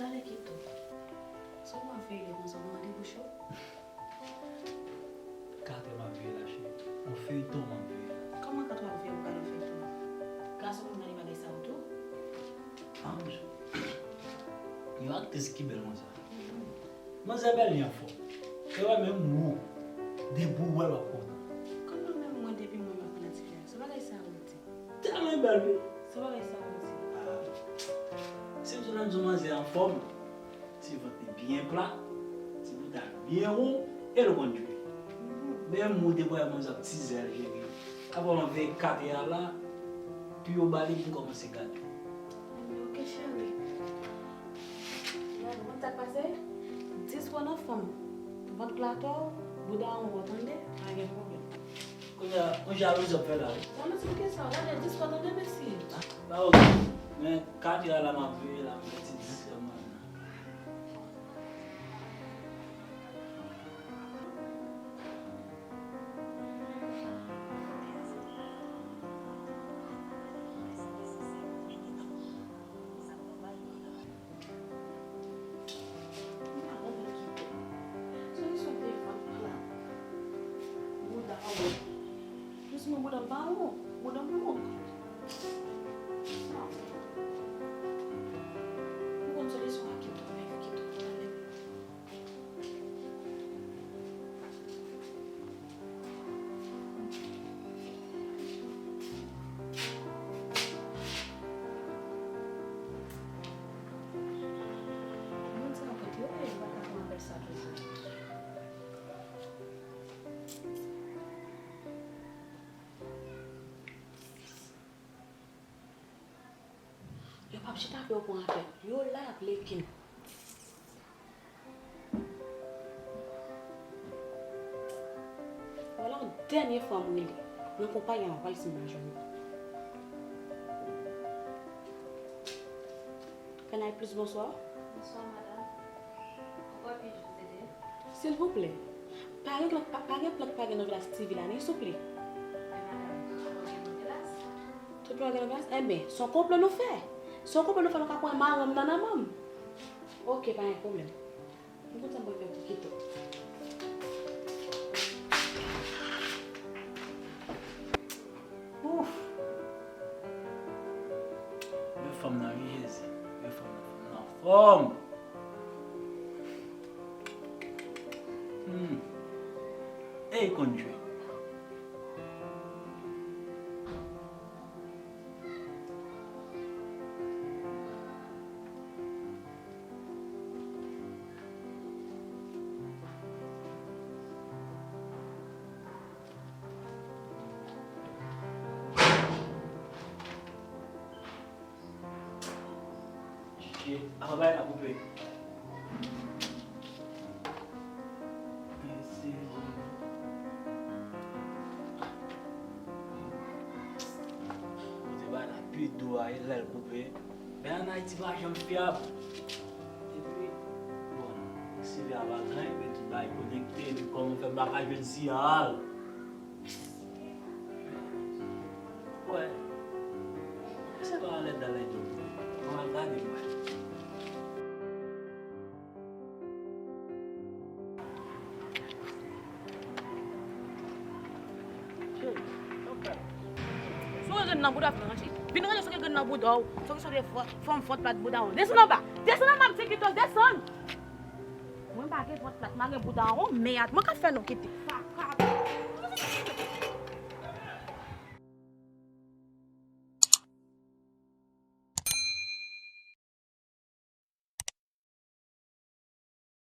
Dale quito. Só uma vez, nós vamos ali pro show. Cadê uma vela, chefe? Um feito, uma vela. Como é que tu vai ver o cara feito? Graças a Deus, não vai deixar o tu? Vamos. Eu acho que esse que belo, mas é belinha, fô. Eu é mesmo mu. De boa, ela conta. Quando mesmo eu devo me mandar na cidade, você vai deixar o tu? Também, belo. Você vai deixar o tu? Si vous avez besoin en forme, si vous êtes bien plat, si vous êtes bien rond, et le conduit. Même moi, je vais manger 6 heures. Avant, on fait 4 heures là, puis au bali, pour commencer à garder. Ok, chérie. Comment ça passe? 10 fois 9 femmes. Votre plateau, vous attendez, pas de problème. On jaloux de faire là. On a expliqué ça, là, il y a 10 fois dans deux messieurs. Ah, ok. Mais 4 heures là, ma vie, là, je vais te dire. Mudah bau, mudah peluk. Bukan soal suara gitu, gitu. Não sei o que eu vai estar conversando isso. Yo pap chita pe ou pou an fe, yo la ap lekin. Wala an denye fwa mwen li, nan kompanyan wapal si mwen jouni. Can I please bonsoir? Bonsoir madame. Pourquoi puis-je vous aider? S'il vous plaît. Pare plak pare nan vlas TV la, s'il vous plaît. Mais madame, tu peux regarder nos glaces? Tu peux regarder vlas? Eh bien, son couple nous fait. Son couple nous fait nous kapon maram nan amam. Ok, pas un problème. Nous comptons pour faire tout kito. Ouf. Mes femmes dans l'IES. Mes femmes dans forme. Et conduit. Apa baik nak buat? Merci. Vous avez la pluie d'eau à elle couper. Mais en Haïti, pas jamais fiable. Et puis, bon, si vous avez un grain, tu vas connecter, mais comme on fait barrage de signal. Ouais. Ça va aller dans les deux. On va regarder, ouais. Nan bouda fè ranchi. Vin ranchi sou gen nan bouda ou. Sou ki sou de fòm fòt plat bouda ou. Deson nan ba. Deson nan mam se kito. Deson. Mwen pa ke fòt plat. Mwen gen bouda ou. Meyat. Mwen ka fè nou kiti. Faka.